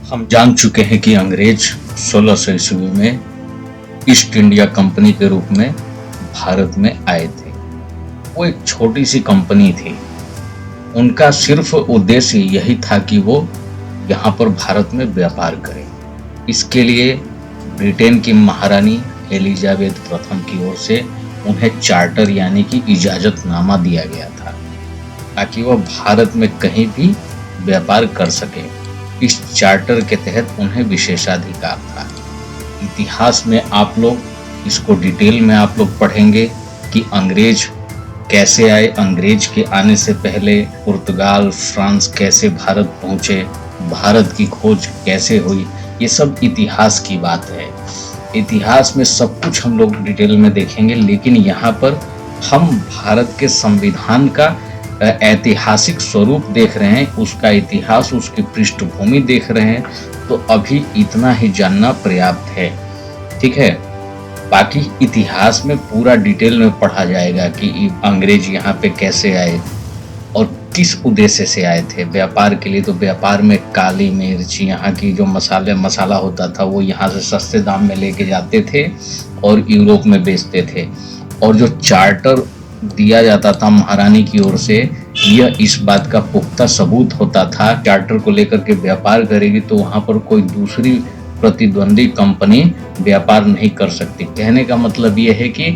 हम जान चुके हैं कि अंग्रेज 1600 ईस्वी में ईस्ट इंडिया कंपनी के रूप में भारत में आए थे। वो एक छोटी सी कंपनी थी। उनका सिर्फ उद्देश्य यही था कि वो यहाँ पर भारत में व्यापार करें। इसके लिए ब्रिटेन की महारानी एलिजाबेथ प्रथम की ओर से उन्हें चार्टर यानी कि इजाजतनामा दिया गया था ताकि वह भारत में कहीं भी व्यापार कर सके। इस चार्टर के तहत उन्हें विशेषाधिकार था। इतिहास में आप लोग इसको डिटेल में आप लोग पढ़ेंगे कि अंग्रेज कैसे आए, अंग्रेज के आने से पहले पुर्तगाल, फ्रांस कैसे भारत पहुंचे, भारत की खोज कैसे हुई, ये सब इतिहास की बात है। इतिहास में सब कुछ हम लोग डिटेल में देखेंगे, लेकिन यहाँ पर हम भारत के संविधान का ऐतिहासिक स्वरूप देख रहे हैं, उसका इतिहास, उसकी पृष्ठभूमि देख रहे हैं, तो अभी इतना ही जानना पर्याप्त है। ठीक है, बाकी इतिहास में पूरा डिटेल में पढ़ा जाएगा कि अंग्रेज यहाँ पे कैसे आए और किस उद्देश्य से आए थे। व्यापार के लिए, तो व्यापार में काली मिर्च, यहाँ की जो मसाला होता था वो यहाँ से सस्ते दाम में लेके जाते थे और यूरोप में बेचते थे। और जो चार्टर दिया जाता था महारानी की ओर से, यह इस बात का पुख्ता सबूत होता था चार्टर को लेकर के व्यापार करेगी तो वहां पर कोई दूसरी प्रतिद्वंदी कंपनी व्यापार नहीं कर सकती। कहने का मतलब यह है कि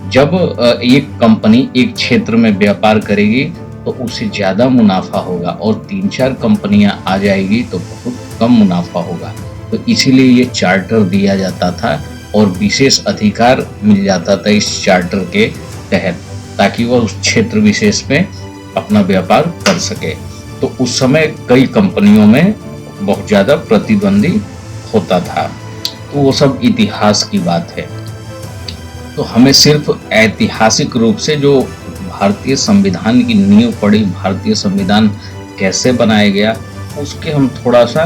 जब एक कंपनी एक क्षेत्र में व्यापार करेगी तो उसे ज्यादा मुनाफा होगा और 3-4 कंपनियां आ जाएगी तो बहुत कम मुनाफा होगा। तो इसीलिए ये चार्टर दिया जाता था और विशेष अधिकार मिल जाता था इस चार्टर के तहत, ताकि वह उस क्षेत्र विशेष में अपना व्यापार कर सके। तो उस समय कई कंपनियों में बहुत ज्यादा प्रतिद्वंदी होता था। तो वो सब इतिहास की बात है। तो हमें सिर्फ ऐतिहासिक रूप से जो भारतीय संविधान की नींव पड़ी, भारतीय संविधान कैसे बनाया गया, उसके हम थोड़ा सा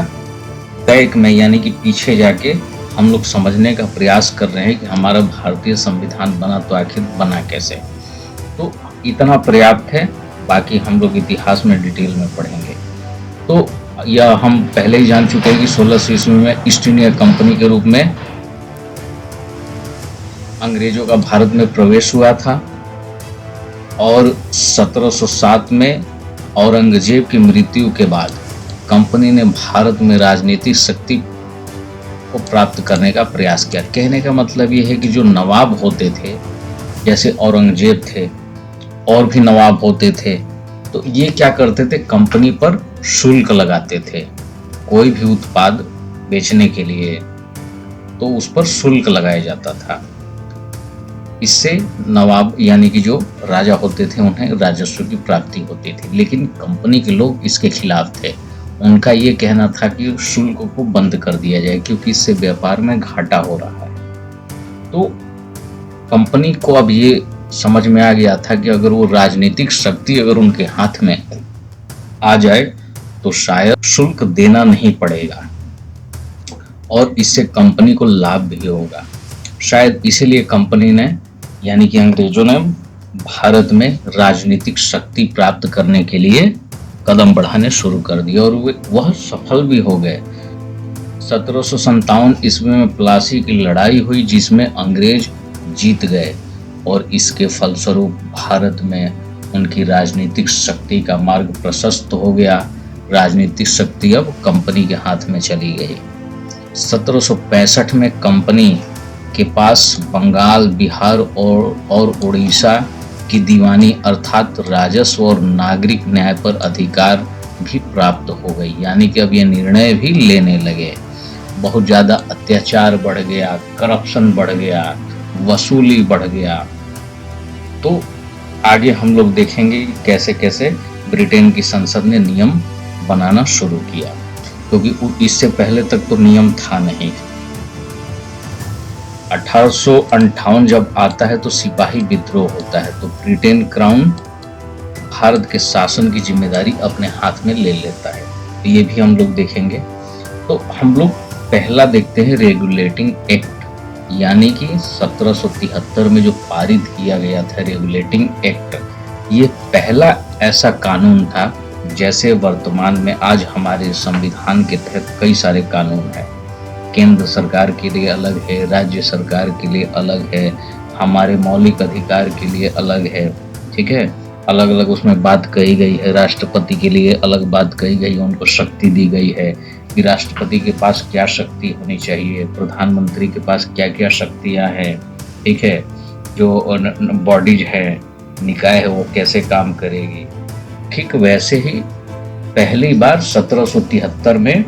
बैक में यानी कि पीछे जाके हम लोग समझने का प्रयास कर रहे हैं कि हमारा भारतीय संविधान बना तो आखिर बना कैसे। तो इतना पर्याप्त है, बाकी हम लोग इतिहास में डिटेल में पढ़ेंगे। तो यह हम पहले ही जान चुके हैं कि 1600 ईस्वी में ईस्ट इंडिया कंपनी के रूप में अंग्रेजों का भारत में प्रवेश हुआ था और 1707 में औरंगजेब की मृत्यु के बाद कंपनी ने भारत में राजनीतिक शक्ति को प्राप्त करने का प्रयास किया। कहने का मतलब यह है कि जो नवाब होते थे, जैसे औरंगजेब थे और भी नवाब होते थे, तो ये क्या करते थे, कंपनी पर शुल्क लगाते थे। कोई भी उत्पाद बेचने के लिए तो उस पर शुल्क लगाया जाता था। इससे नवाब यानी कि जो राजा होते थे उन्हें राजस्व की प्राप्ति होती थी, लेकिन कंपनी के लोग इसके खिलाफ थे। उनका ये कहना था कि शुल्क को बंद कर दिया जाए क्योंकि इससे व्यापार में घाटा हो रहा है। तो कंपनी को अब ये समझ में आ गया था कि अगर वो राजनीतिक शक्ति अगर उनके हाथ में आ जाए तो शायद शुल्क देना नहीं पड़ेगा और इससे कंपनी को लाभ भी होगा। शायद इसीलिए कंपनी ने यानी कि अंग्रेजों ने भारत में राजनीतिक शक्ति प्राप्त करने के लिए कदम बढ़ाने शुरू कर दिए और वह सफल भी हो गए। 1757 ईस्वी में प्लासी की लड़ाई हुई जिसमें अंग्रेज जीत गए और इसके फलस्वरूप भारत में उनकी राजनीतिक शक्ति का मार्ग प्रशस्त हो गया। राजनीतिक शक्ति अब कंपनी के हाथ में चली गई। 1765 में कंपनी के पास बंगाल, बिहार और उड़ीसा की दीवानी अर्थात राजस्व और नागरिक न्याय पर अधिकार भी प्राप्त हो गई। यानी कि अब ये निर्णय भी लेने लगे। बहुत ज्यादा अत्याचार बढ़ गया, करप्शन बढ़ गया, वसूली बढ़ गया। तो आगे हम लोग देखेंगे कि कैसे कैसे ब्रिटेन की संसद ने नियम बनाना शुरू किया, क्योंकि इससे पहले तक तो नियम था नहीं। 1858 जब आता है तो सिपाही विद्रोह होता है, तो ब्रिटेन क्राउन भारत के शासन की जिम्मेदारी अपने हाथ में ले लेता है। तो ये भी हम लोग देखेंगे। तो हम लोग पहला देखते हैं रेगुलेटिंग एक्ट, यानी कि 1773 में जो पारित किया गया था रेगुलेटिंग एक्ट। ये पहला ऐसा कानून था जैसे वर्तमान में आज हमारे संविधान के तहत कई सारे कानून हैं, केंद्र सरकार के लिए अलग है, राज्य सरकार के लिए अलग है, हमारे मौलिक अधिकार के लिए अलग है, ठीक है, अलग अलग उसमें बात कही गई है। राष्ट्रपति के लिए अलग बात कही गई है, उनको शक्ति दी गई है कि राष्ट्रपति के पास क्या शक्ति होनी चाहिए, प्रधानमंत्री के पास क्या क्या शक्तियां हैं, ठीक है, जो बॉडीज है, निकाय है, वो कैसे काम करेगी। ठीक वैसे ही पहली बार 1773 में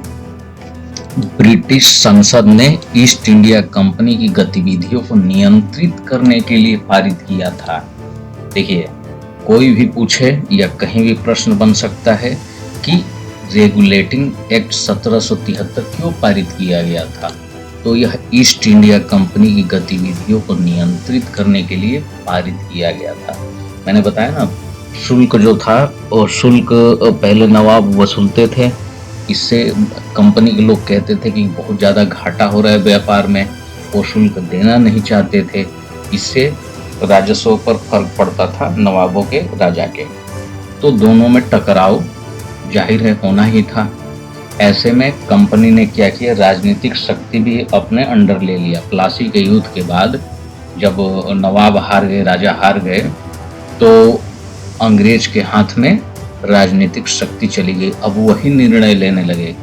ब्रिटिश संसद ने ईस्ट इंडिया कंपनी की गतिविधियों को नियंत्रित करने के लिए पारित किया था। देखिए, कोई भी पूछे या कहीं भी प्रश्न बन सकता है कि रेगुलेटिंग एक्ट 1773 क्यों पारित किया गया था, तो यह ईस्ट इंडिया कंपनी की गतिविधियों को नियंत्रित करने के लिए पारित किया गया था। मैंने बताया ना, शुल्क जो था, और शुल्क पहले नवाब वसूलते थे। इससे कंपनी के लोग कहते थे कि बहुत ज़्यादा घाटा हो रहा है व्यापार में, वो शुल्क देना नहीं चाहते थे। इससे राजस्व पर फर्क पड़ता था नवाबों के, राजा के। तो दोनों में टकराव जाहिर है होना ही था। ऐसे में कंपनी ने क्या किया, राजनीतिक शक्ति भी अपने अंडर ले लिया। प्लासी के युद्ध के बाद जब नवाब हार गए, राजा हार गए, तो अंग्रेज के हाथ में राजनीतिक शक्ति चली गई। अब वही निर्णय लेने लगे।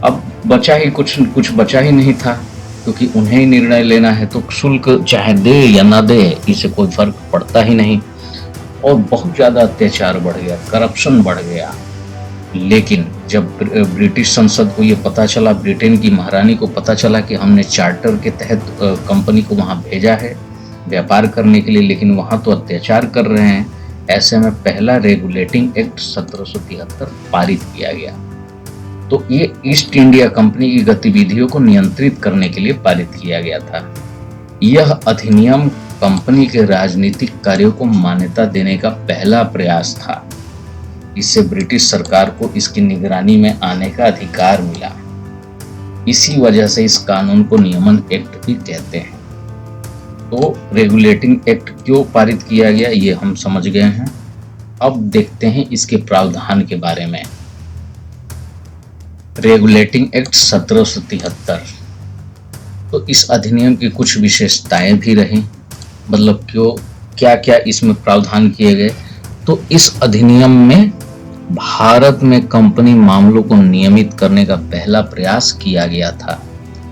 अब बचा ही कुछ बचा ही नहीं था, क्योंकि उन्हें ही निर्णय लेना है, तो शुल्क चाहे दे या ना दे, इससे कोई फर्क पड़ता ही नहीं। और बहुत ज्यादा अत्याचार बढ़ गया, करप्शन बढ़ गया। लेकिन जब ब्रिटिश संसद को ये पता चला, ब्रिटेन की महारानी को पता चला कि हमने चार्टर के तहत कंपनी को वहां भेजा है व्यापार करने के लिए, लेकिन वहां तो अत्याचार कर रहे हैं, ऐसे में पहला रेगुलेटिंग एक्ट 1773 पारित किया गया। तो ये ईस्ट इंडिया कंपनी की गतिविधियों को नियंत्रित करने के लिए पारित किया गया था। यह अधिनियम कंपनी के राजनीतिक कार्यों को मान्यता देने का पहला प्रयास था। इससे ब्रिटिश सरकार को इसकी निगरानी में आने का अधिकार मिला। इसी वजह से इस कानून को नियमन एक्ट भी कहते हैं। तो रेगुलेटिंग एक्ट क्यों पारित किया गया, ये हम समझ गए हैं। अब देखते हैं इसके प्रावधान के बारे में। रेगुलेटिंग एक्ट 1773, तो इस अधिनियम की कुछ विशेषताएं भी रही, मतलब क्या क्या इसमें प्रावधान किए गए। तो इस अधिनियम में भारत में कंपनी मामलों को नियमित करने का पहला प्रयास किया गया था।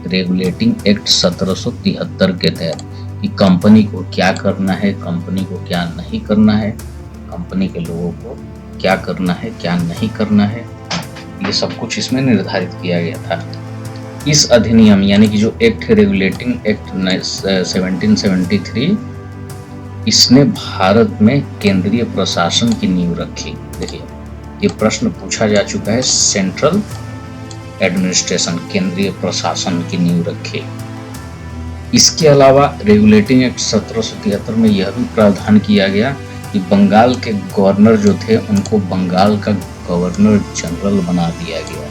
रेगुलेटिंग एक्ट 1773 के तहत कि कंपनी को क्या करना है, कंपनी को क्या नहीं करना है, कंपनी के लोगों को क्या करना है, क्या नहीं करना है, ये सब कुछ इसमें निर्धारित किया गया था। इस अधिनियम यानी कि जो एक्ट है, रेगुलेटिंग एक्ट 1773, इसने भारत में केंद्रीय प्रशासन की नींव रखी। देखिए, ये प्रश्न पूछा जा चुका है, सेंट्रल एडमिनिस्ट्रेशन, केंद्रीय प्रशासन की नींव रखी। इसके अलावा रेगुलेटिंग एक्ट 1773 में यह भी प्रावधान किया गया कि बंगाल के गवर्नर जो थे, उनको बंगाल का गवर्नर जनरल बना दिया गया।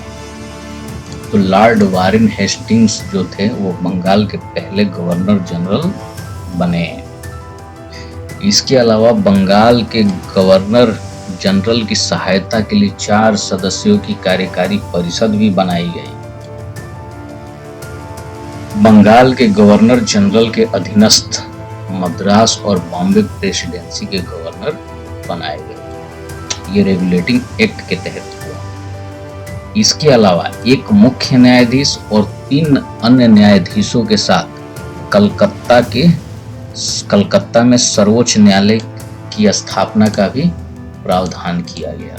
तो लॉर्ड वारेन हेस्टिंग्स जो थे, वो बंगाल के पहले गवर्नर जनरल बने। इसके अलावा बंगाल के गवर्नर जनरल की सहायता के लिए 4 सदस्यों की कार्यकारी परिषद भी बनाई गई। बंगाल के गवर्नर जनरल के अधीनस्थ मद्रास और बॉम्बे प्रेसिडेंसी के गवर्नर बनाए गए। ये रेगुलेटिंग एक्ट के तहत हुआ। इसके अलावा एक मुख्य न्यायाधीश और 3 अन्य न्यायाधीशों के साथ कलकत्ता में सर्वोच्च न्यायालय की स्थापना का भी प्रावधान किया गया।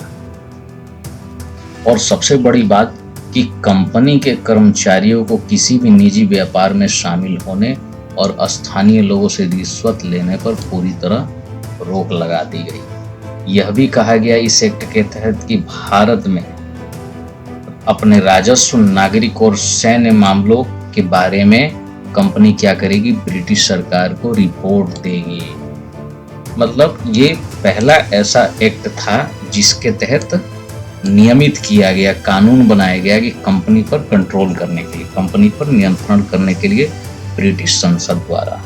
और सबसे बड़ी बात कि कंपनी के कर्मचारियों को किसी भी निजी व्यापार में शामिल होने और स्थानीय लोगों से रिश्वत लेने पर पूरी तरह रोक लगा दी गई। यह भी कहा गया इस एक्ट के तहत कि भारत में अपने राजस्व, नागरिक और सैन्य मामलों के बारे में कंपनी क्या करेगी, ब्रिटिश सरकार को रिपोर्ट देगी। मतलब ये पहला ऐसा एक्ट था जिसके तहत नियमित किया गया, कानून बनाया गया कि कंपनी पर कंट्रोल करने के लिए, कंपनी पर नियंत्रण करने के लिए ब्रिटिश संसद द्वारा।